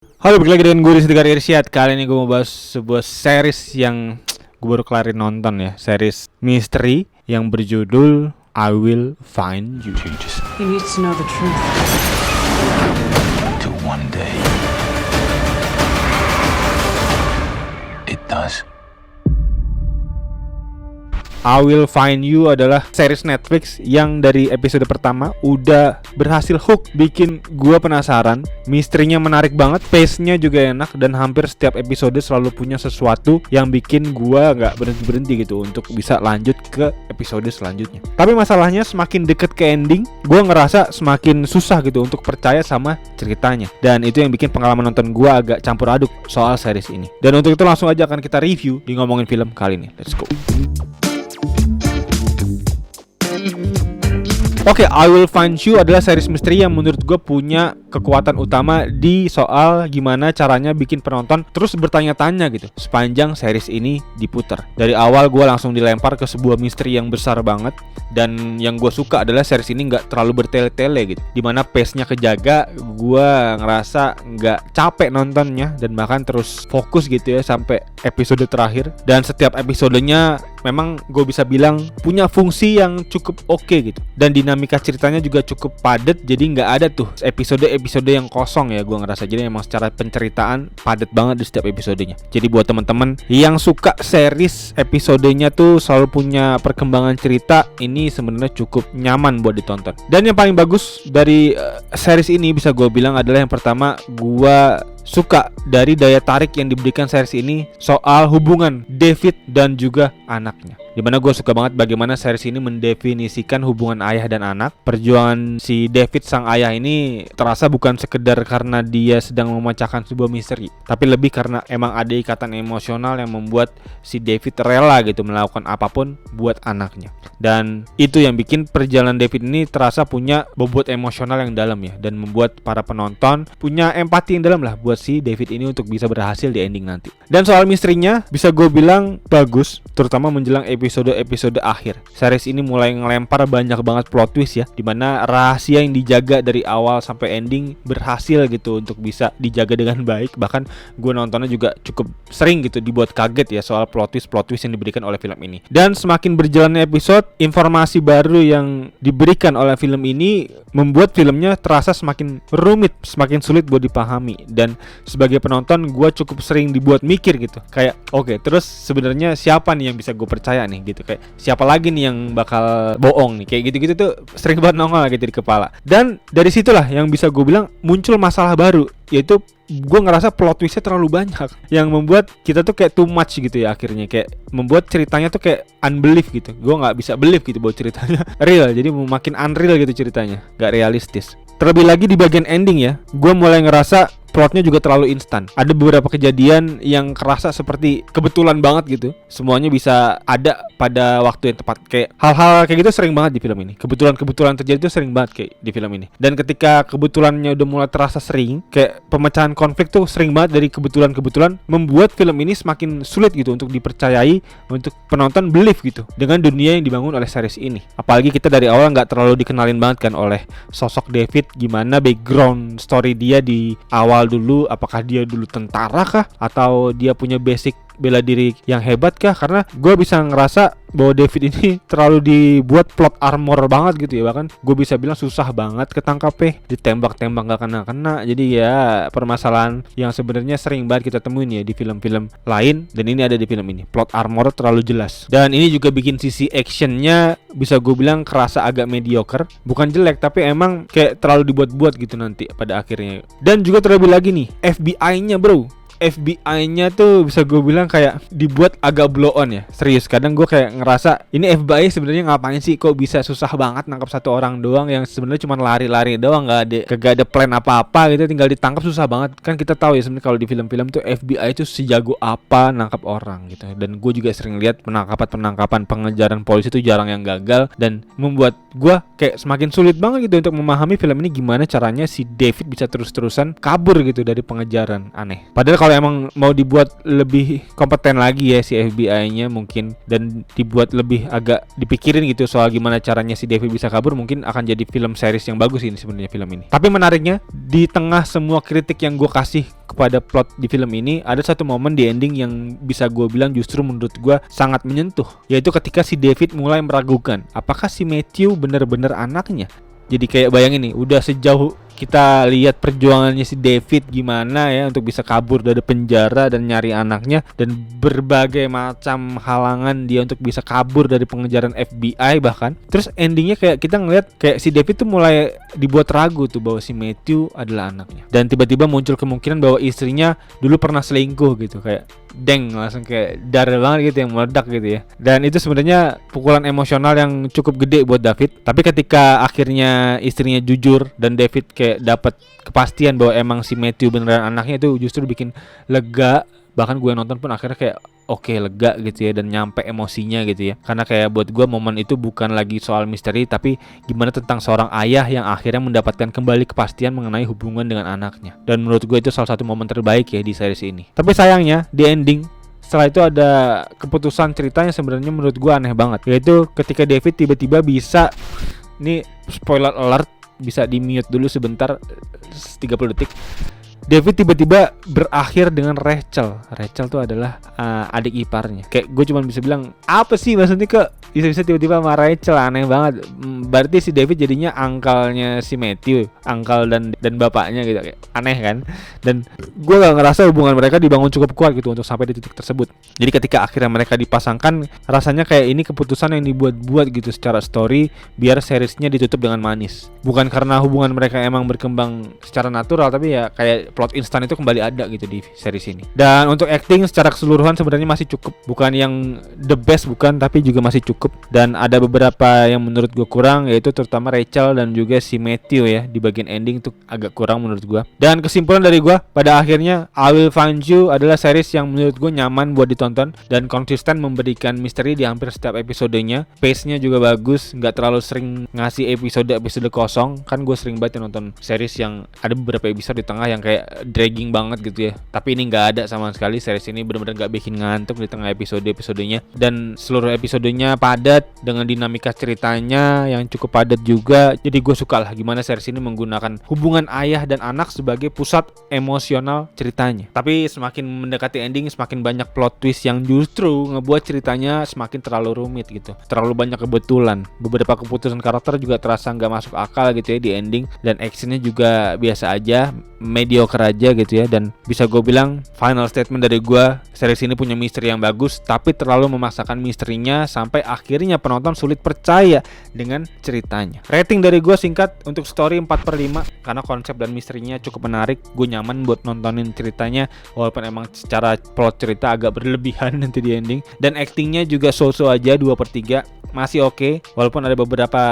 Halo, balik lagi dengan gue di Segar Irsyad. Kali ini gue mau bahas sebuah series yang gue baru kelarin nonton ya. Series misteri yang berjudul I Will Find You. He needs to know the truth. Till one day, it does. I Will Find You adalah series Netflix yang dari episode pertama udah berhasil hook, bikin gua penasaran. Misterinya menarik banget, pace-nya juga enak, dan hampir setiap episode selalu punya sesuatu yang bikin gua gak berhenti-berhenti gitu untuk bisa lanjut ke episode selanjutnya. Tapi masalahnya semakin deket ke ending, gua ngerasa semakin susah gitu untuk percaya sama ceritanya. Dan itu yang bikin pengalaman nonton gua agak campur aduk soal series ini. Dan untuk itu langsung aja akan kita review di ngomongin film kali ini. Let's go. Oke, I Will Find You adalah series misteri yang menurut gue punya kekuatan utama di soal gimana caranya bikin penonton terus bertanya-tanya gitu sepanjang series ini diputar. Dari awal gue langsung dilempar ke sebuah misteri yang besar banget. Dan yang gue suka adalah series ini gak terlalu bertele-tele gitu, dimana pace-nya kejaga, gue ngerasa gak capek nontonnya, dan bahkan terus fokus gitu ya sampai episode terakhir. Dan setiap episodenya memang gue bisa bilang punya fungsi yang cukup oke gitu. Dan dinamika ceritanya juga cukup padat, jadi gak ada tuh episode-episode yang kosong ya gue ngerasa. Jadi emang secara penceritaan padat banget di setiap episodenya. Jadi buat teman-teman yang suka series episodenya tuh selalu punya perkembangan cerita, ini sebenarnya cukup nyaman buat ditonton. Dan yang paling bagus dari series ini bisa gue bilang adalah yang pertama, gue suka dari daya tarik yang diberikan series ini soal hubungan David dan juga anaknya. Dimana gue suka banget bagaimana series ini mendefinisikan hubungan ayah dan anak. Perjuangan si David sang ayah ini terasa bukan sekedar karena dia sedang memecahkan sebuah misteri, tapi lebih karena emang ada ikatan emosional yang membuat si David rela gitu melakukan apapun buat anaknya. Dan itu yang bikin perjalanan David ini terasa punya bobot emosional yang dalam ya, dan membuat para penonton punya empati yang dalam lah buat si David ini untuk bisa berhasil di ending nanti. Dan soal misterinya bisa gue bilang bagus, terutama menjelang episode akhir. Series ini mulai ngelempar banyak banget plot twist ya, dimana rahasia yang dijaga dari awal sampai ending berhasil gitu untuk bisa dijaga dengan baik. Bahkan gue nontonnya juga cukup sering gitu dibuat kaget ya soal plot twist yang diberikan oleh film ini. Dan semakin berjalannya episode, informasi baru yang diberikan oleh film ini membuat filmnya terasa semakin rumit, semakin sulit buat dipahami. Dan sebagai penonton gue cukup sering dibuat mikir gitu, kayak oke, terus sebenarnya siapa nih yang bisa gue percaya nih gitu, kayak siapa lagi nih yang bakal bohong nih, kayak gitu-gitu tuh sering banget nongol gitu di kepala. Dan dari situlah yang bisa gue bilang muncul masalah baru, yaitu gue ngerasa plot twistnya terlalu banyak yang membuat kita tuh kayak too much gitu ya. Akhirnya kayak membuat ceritanya tuh kayak unbelief gitu. Gue gak bisa believe gitu bahwa ceritanya real, jadi makin unreal gitu ceritanya, gak realistis. Terlebih lagi di bagian ending ya, gue mulai ngerasa plotnya juga terlalu instan. Ada beberapa kejadian yang kerasa seperti kebetulan banget gitu. Semuanya bisa ada pada waktu yang tepat. Kayak hal-hal kayak gitu sering banget di film ini. Kebetulan terjadi itu sering banget kayak di film ini. Dan ketika kebetulannya udah mulai terasa sering, kayak pemecahan konflik tuh sering banget dari kebetulan, membuat film ini semakin sulit gitu untuk dipercayai, untuk penonton believe gitu dengan dunia yang dibangun oleh series ini. Apalagi kita dari awal gak terlalu dikenalin banget kan oleh sosok David, gimana background story dia di awal dulu. Apakah dia dulu tentara kah, atau dia punya basic bela diri yang hebat kah? Karena gue bisa ngerasa bahwa David ini terlalu dibuat plot armor banget gitu ya. Bahkan gue bisa bilang susah banget ketangkapnya, ditembak-tembak gak kena-kena. Jadi ya permasalahan yang sebenarnya sering banget kita temuin ya di film-film lain, dan ini ada di film ini. Plot armor terlalu jelas. Dan ini juga bikin sisi actionnya bisa gue bilang kerasa agak mediocre. Bukan jelek, tapi emang kayak terlalu dibuat-buat gitu nanti pada akhirnya. Dan juga terlebih lagi nih, FBI-nya bro, FBI-nya tuh bisa gue bilang kayak dibuat agak blow on ya. Serius, kadang gue kayak ngerasa ini FBI sebenarnya ngapain sih, kok bisa susah banget nangkap satu orang doang yang sebenarnya cuma lari-lari doang, kagak ada plan apa-apa gitu, tinggal ditangkap susah banget. Kan kita tahu ya sebenarnya kalau di film-film tuh FBI itu sejago apa nangkap orang gitu. Dan gue juga sering lihat penangkapan pengejaran polisi itu jarang yang gagal, dan membuat gue kayak semakin sulit banget gitu untuk memahami film ini gimana caranya si David bisa terus-terusan kabur gitu dari pengejaran. Aneh. Padahal kalau kalau emang mau dibuat lebih kompeten lagi ya si FBI-nya mungkin, dan dibuat lebih agak dipikirin gitu soal gimana caranya si David bisa kabur, mungkin akan jadi film series yang bagus ini sebenarnya film ini. Tapi menariknya di tengah semua kritik yang gue kasih kepada plot di film ini, ada satu momen di ending yang bisa gue bilang justru menurut gue sangat menyentuh, yaitu ketika si David mulai meragukan apakah si Matthew benar-benar anaknya. Jadi kayak bayangin nih, udah sejauh kita lihat perjuangannya si David gimana ya untuk bisa kabur dari penjara dan nyari anaknya, dan berbagai macam halangan dia untuk bisa kabur dari pengejaran FBI bahkan. Terus endingnya kayak kita ngeliat kayak si David tuh mulai dibuat ragu tuh bahwa si Matthew adalah anaknya, dan tiba-tiba muncul kemungkinan bahwa istrinya dulu pernah selingkuh gitu, kayak deng, langsung kayak darah banget gitu yang meledak gitu ya. Dan itu sebenarnya pukulan emosional yang cukup gede buat David. Tapi ketika akhirnya istrinya jujur dan David kayak dapat kepastian bahwa emang si Matthew beneran anaknya, itu justru bikin lega. Bahkan gue nonton pun akhirnya kayak oke, lega gitu ya, dan nyampe emosinya gitu ya. Karena kayak buat gue momen itu bukan lagi soal misteri, tapi gimana tentang seorang ayah yang akhirnya mendapatkan kembali kepastian mengenai hubungan dengan anaknya. Dan menurut gue itu salah satu momen terbaik ya di series ini. Tapi sayangnya di ending setelah itu ada keputusan ceritanya sebenarnya menurut gue aneh banget, yaitu ketika David tiba-tiba bisa, ini spoiler alert, bisa di mute dulu sebentar 30 detik. David tiba-tiba berakhir dengan Rachel. Rachel tuh adalah adik iparnya. Kayak gue cuma bisa bilang, apa sih maksudnya kok bisa-bisa tiba-tiba sama Rachel, aneh banget. Berarti si David jadinya angkalnya si Matthew, angkal dan bapaknya gitu, kayak aneh kan. Dan gue gak ngerasa hubungan mereka dibangun cukup kuat gitu untuk sampai di titik tersebut. Jadi ketika akhirnya mereka dipasangkan, rasanya kayak ini keputusan yang dibuat-buat gitu secara story, biar seriesnya ditutup dengan manis. Bukan karena hubungan mereka emang berkembang secara natural, tapi ya kayak plot instan itu kembali ada gitu di series ini. Dan untuk acting secara keseluruhan sebenarnya masih cukup. Bukan yang the best, bukan, tapi juga masih cukup. Dan ada beberapa yang menurut gue kurang, yaitu terutama Rachel dan juga si Matthew ya. Di bagian ending tuh agak kurang menurut gue. Dan kesimpulan dari gue, pada akhirnya I Will Find You adalah series yang menurut gue nyaman buat ditonton dan konsisten memberikan misteri di hampir setiap episodenya. Pace-nya juga bagus, nggak terlalu sering ngasih episode kosong. Kan gue sering banget nonton series yang ada beberapa episode di tengah yang kayak dragging banget gitu ya. Tapi ini nggak ada sama sekali. Series ini benar-benar nggak bikin ngantuk di tengah episodenya, dan seluruh episodenya padat dengan dinamika ceritanya yang cukup padat juga. Jadi gue suka lah gimana series ini menggunakan hubungan ayah dan anak sebagai pusat emosional ceritanya. Tapi semakin mendekati ending, semakin banyak plot twist yang justru ngebuat ceritanya semakin terlalu rumit gitu. Terlalu banyak kebetulan. Beberapa keputusan karakter juga terasa nggak masuk akal gitu ya di ending, dan actionnya juga biasa aja, mediocre aja gitu ya. Dan bisa gue bilang final statement dari gue, series ini punya misteri yang bagus, tapi terlalu memaksakan misterinya sampai akhirnya penonton sulit percaya dengan ceritanya. Rating dari gue singkat, untuk story 4/5 karena konsep dan misterinya cukup menarik. Gue nyaman buat nontonin ceritanya walaupun emang secara plot cerita agak berlebihan nanti di ending. Dan actingnya juga so-so aja, 2/3 masih oke, walaupun ada beberapa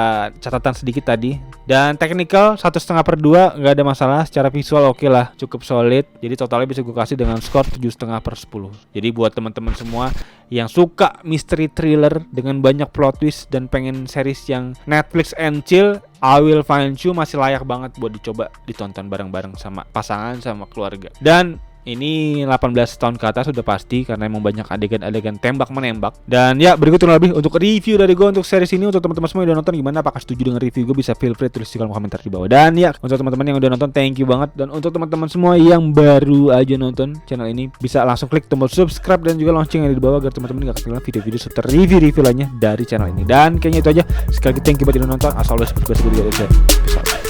catatan sedikit tadi. Dan technical 1,5/2 nggak ada masalah. Secara visual oke lah, cukup solid. Jadi totalnya bisa gue kasih dengan skor 7,5/10. Jadi buat teman-teman semua yang suka misteri thriller dengan banyak plot twist dan pengen series yang Netflix and chill, I Will Find You masih layak banget buat dicoba ditonton bareng-bareng sama pasangan, sama keluarga. Dan ini 18 tahun ke atas sudah pasti, karena emang banyak adegan-adegan tembak-menembak. Dan ya, berikut kurang lebih untuk review dari gue untuk series ini. Untuk teman-teman semua yang udah nonton, gimana, apakah setuju dengan review gue, bisa feel free tulis di kolom komentar di bawah. Dan ya, untuk teman-teman yang udah nonton, thank you banget. Dan untuk teman-teman semua yang baru aja nonton channel ini, bisa langsung klik tombol subscribe dan juga lonceng yang ada di bawah, agar teman-teman gak ketinggalan video-video serta review-review lainnya dari channel ini. Dan kayaknya itu aja. Sekali lagi thank you buat yang udah nonton. As always, peace out.